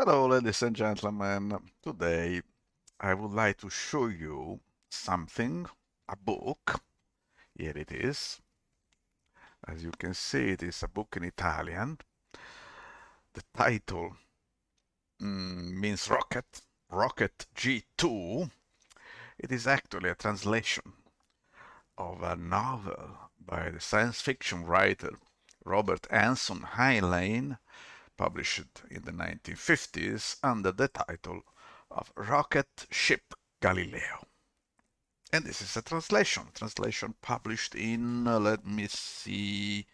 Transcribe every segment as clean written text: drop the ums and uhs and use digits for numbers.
Hello, ladies and gentlemen. Today I would like to show you something, a book. Here it is. As you can see, it is a book in Italian. The title means rocket, Rocket G2. It is actually a translation of a novel by the science fiction writer Robert Anson Heinlein, published in the 1950s under the title of Rocket Ship Galileo. And this is a translation published in, let me see,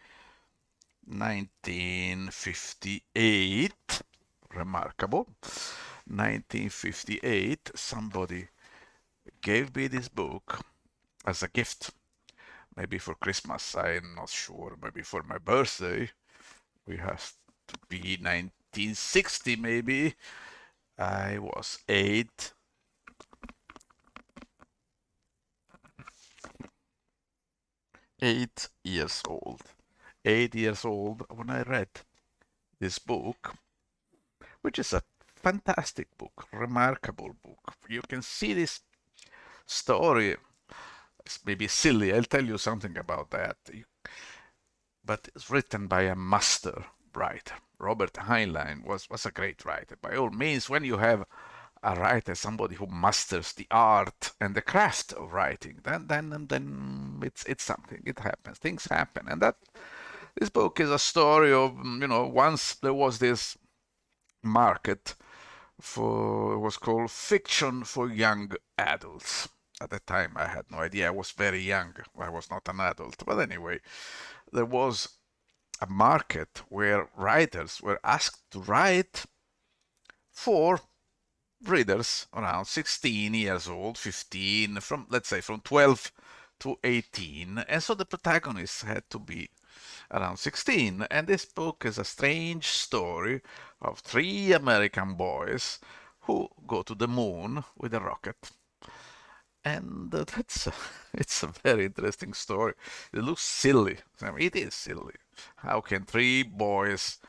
1958. Remarkable. 1958, somebody gave me this book as a gift. Maybe for Christmas, I'm not sure. Maybe for my birthday. We have to be 1960, maybe. I was 8 years old. 8 years old when I read this book, which is a fantastic book, remarkable book. You can see this story. It's maybe silly. I'll tell you something about that. But it's written by a master writer. Robert Heinlein was a great writer. By all means, when you have a writer, somebody who masters the art and the craft of writing, then it's something. It happens. Things happen, and that this book is a story of once there was this market for it was called fiction for young adults. At the time, I had no idea. I was very young. I was not an adult, but anyway, there was a market where writers were asked to write for readers around 16 years old, 15, from let's say from 12 to 18, and so the protagonists had to be around 16. And this book is a strange story of three American boys who go to the moon with a rocket. And that's it's a very interesting story. It looks silly. I mean, it is silly. How can three boys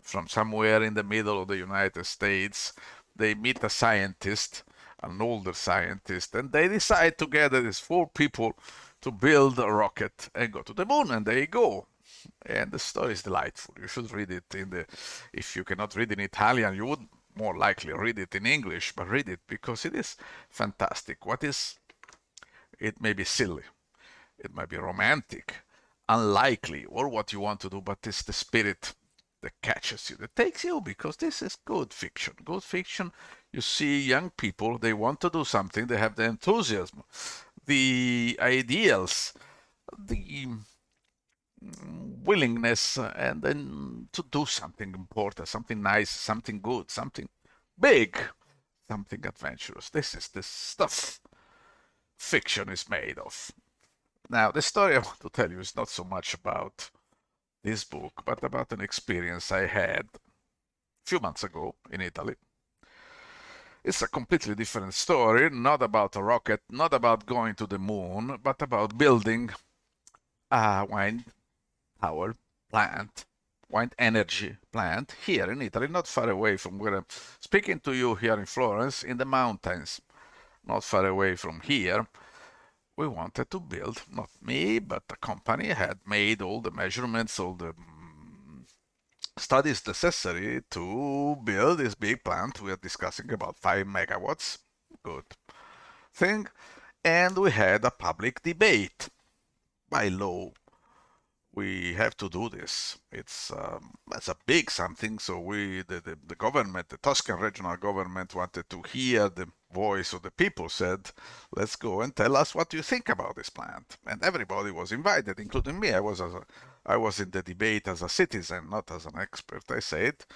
from somewhere in the middle of the United States, they meet a scientist, an older scientist, and they decide together, these four people, to build a rocket and go to the moon, and they go. And the story is delightful. You should read it if you cannot read in Italian, you would more likely read it in English, but read it because it is fantastic. It may be silly, it might be romantic, unlikely, or what you want to do, but it's the spirit that catches you, that takes you, because this is good fiction. Good fiction, you see young people, they want to do something, they have the enthusiasm, the ideals, the willingness, and then to do something important, something nice, something good, something big, something adventurous. This is the stuff fiction is made of. Now, the story I want to tell you is not so much about this book, but about an experience I had a few months ago in Italy. It's a completely different story, not about a rocket, not about going to the moon, but about building a wind power plant, wind energy plant here in Italy, not far away from where I'm speaking to you here in Florence, in the mountains, not far away from here. We wanted to build, not me, but the company had made all the measurements, all the studies necessary to build this big plant. We are discussing about 5 megawatts. Good thing. And we had a public debate. By law, we have to do this. It's a big something. So the government, the Tuscan regional government, wanted to hear the voice of the people. Said, "Let's go and tell us what you think about this plant." And everybody was invited, including me. I was in the debate as a citizen, not as an expert. I said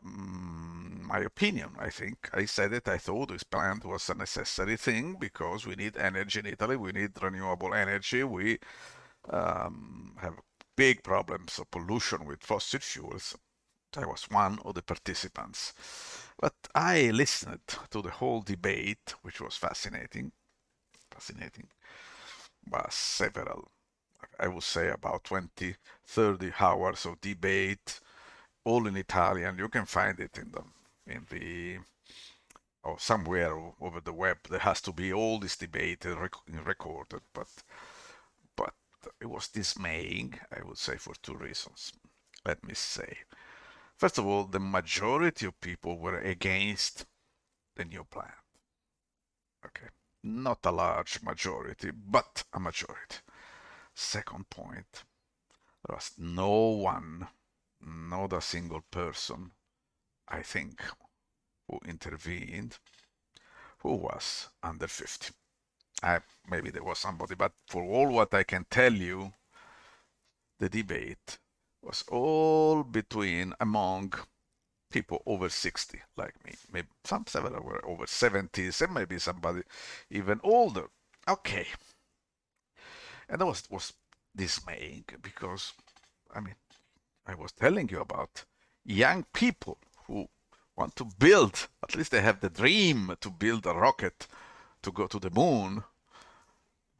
my opinion. I think I said it. I thought this plant was a necessary thing because we need energy in Italy. We need renewable energy. We have big problems of pollution with fossil fuels. I was one of the participants. But I listened to the whole debate, which was fascinating. Fascinating. Was several, I would say about 20, 30 hours of debate, all in Italian. You can find it in the or somewhere over the web. There has to be all this debate recorded, but it was dismaying, I would say, for two reasons. Let me say. First of all, the majority of people were against the new plan. Okay. Not a large majority, but a majority. Second point, there was no one, not a single person, I think, who intervened who was under 50. Maybe there was somebody, but for all what I can tell you, the debate was all among people over 60, like me. Maybe some several were over 70s, and maybe somebody even older. Okay. And that was dismaying because, I mean, I was telling you about young people who want to build, at least they have the dream to build a rocket to go to the moon.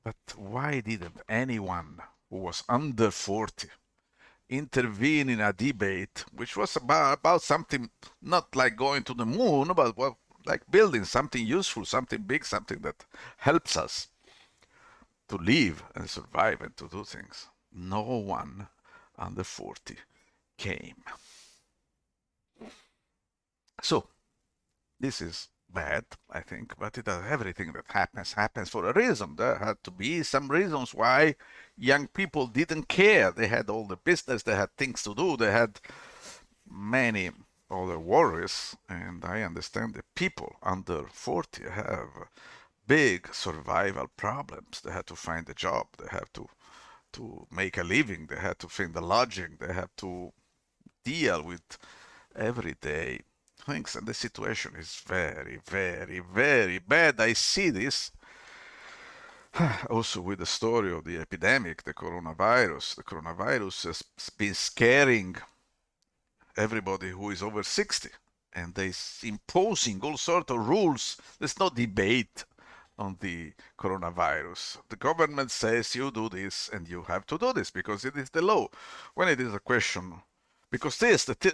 But why didn't anyone who was under 40 intervene in a debate which was about something not like going to the moon, but well, like building something useful, something big, something that helps us to live and survive and to do things? No one under 40 came. So this is bad, I think, but everything that happens for a reason. There had to be some reasons why young people didn't care. They had all the business, they had things to do, they had many other worries, and I understand that people under 40 have big survival problems. They had to find a job, they have to make a living, they had to find a lodging, they have to deal with everyday things, and the situation is very, very, very bad. I see this also with the story of the epidemic, the coronavirus. The coronavirus has been scaring everybody who is over 60, and they're imposing all sorts of rules. There's no debate on the coronavirus. The government says you do this and you have to do this because it is the law. When it is a question, because the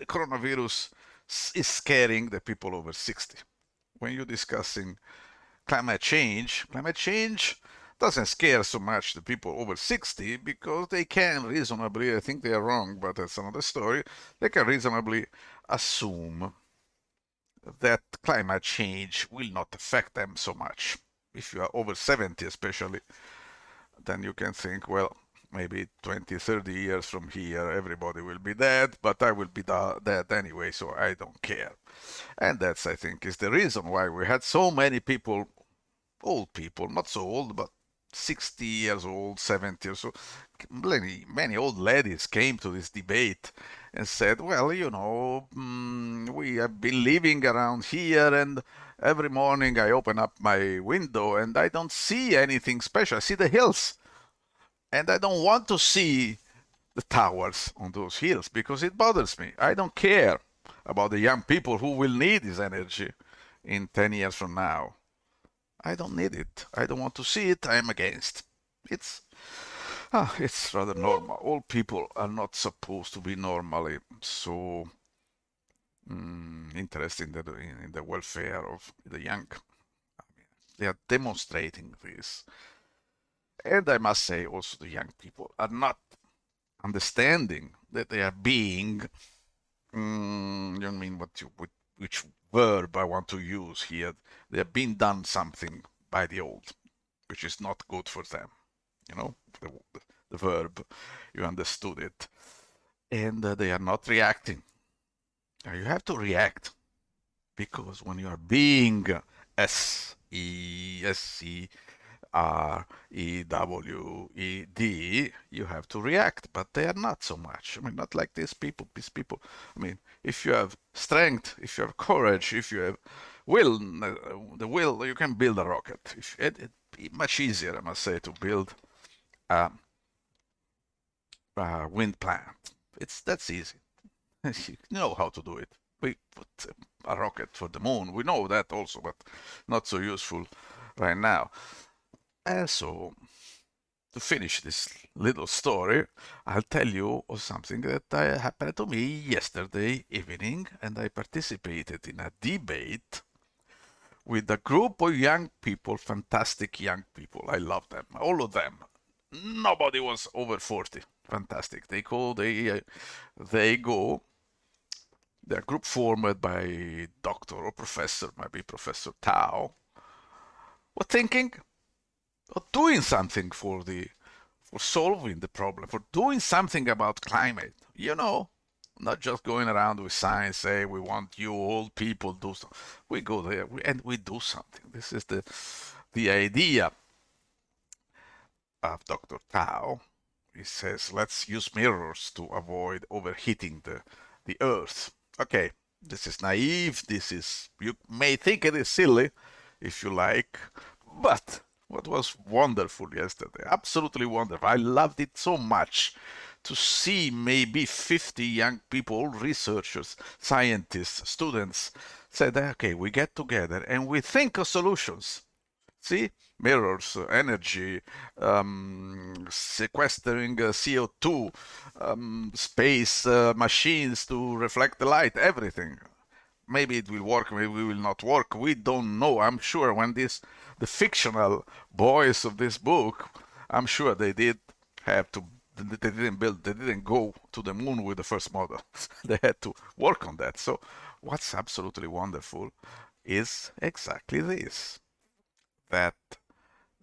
coronavirus is scaring the people over 60. When you're discussing climate change doesn't scare so much the people over 60 because they can reasonably, I think they are wrong, but that's another story, they can reasonably assume that climate change will not affect them so much. If you are over 70 especially, then you can think, well, maybe 20, 30 years from here, everybody will be dead, but I will be dead anyway, so I don't care. And that's, I think, is the reason why we had so many people, old people, not so old, but 60 years old, 70 or so, many old ladies came to this debate and said, well, we have been living around here, and every morning I open up my window and I don't see anything special. I see the hills, and I don't want to see the towers on those hills because it bothers me. I don't care about the young people who will need this energy in 10 years from now. I don't need it. I don't want to see it. I am against. It's rather normal. All people are not supposed to be normally so interested in the welfare of the young. I mean, they are demonstrating this. And I must say also the young people are not understanding that they are being, you mean which verb I want to use here, they are being done something by the old, which is not good for them. The verb, you understood it. And they are not reacting. Now you have to react, because when you are being SESC REWED, you have to react, but they are not so much. I mean, not like these people. I mean, if you have strength, if you have courage, if you have will, the will, you can build a rocket. It'd be much easier, I must say, to build a wind plant. That's easy. You know how to do it. We put a rocket for the moon. We know that also, but not so useful right now. And so to finish this little story, I'll tell you of something that happened to me yesterday evening, and I participated in a debate with a group of young people, fantastic young people. I love them, all of them. Nobody was over 40. Fantastic. They go. They're a group formed by doctor or professor, maybe Professor Tao, were thinking of doing something for solving the problem, for doing something about climate. Not just going around with signs say we want you old people do something. We go there and we do something. This is the idea of Dr. Tao. He says let's use mirrors to avoid overheating the earth. Okay, this is naive. You may think it is silly if you like, but what was wonderful yesterday, absolutely wonderful. I loved it so much to see maybe 50 young people, researchers, scientists, students, said, okay, we get together and we think of solutions. See, mirrors, energy, sequestering CO2, space machines to reflect the light, everything. Maybe it will work, maybe it will not work. We don't know. I'm sure when the fictional boys of this book, I'm sure they didn't go to the moon with the first model. They had to work on that. So what's absolutely wonderful is exactly this, that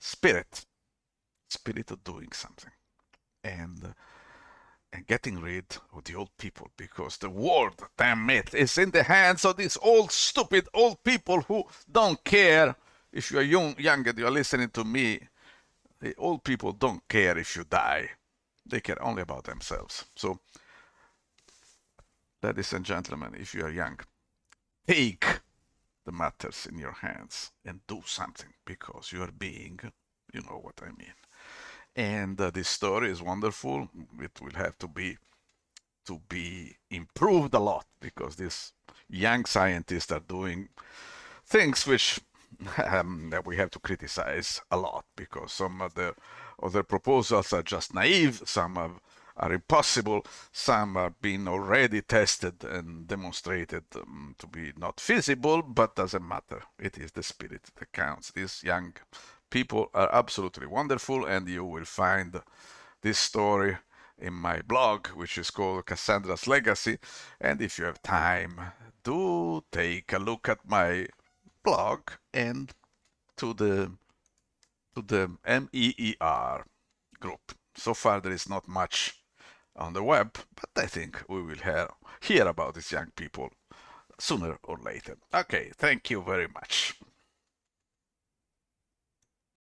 spirit of doing something and getting rid of the old people, because the world, damn it, is in the hands of these old, stupid old people who don't care if you're young and you're listening to me. The old people don't care if you die. They care only about themselves. So, ladies and gentlemen, if you are young, take the matters in your hands and do something, because you are being, you know what I mean. And this story is wonderful. It will have to be improved a lot, because these young scientists are doing things which that we have to criticize a lot, because some of the other proposals are just naive, some are impossible, some have been already tested and demonstrated to be not feasible, but doesn't matter. It is the spirit that counts. These young people are absolutely wonderful, and you will find this story in my blog, which is called Cassandra's Legacy. And if you have time, do take a look at my blog and to the MEER group. So far there is not much on the web, but I think we will hear about these young people sooner or later. Okay, thank you very much.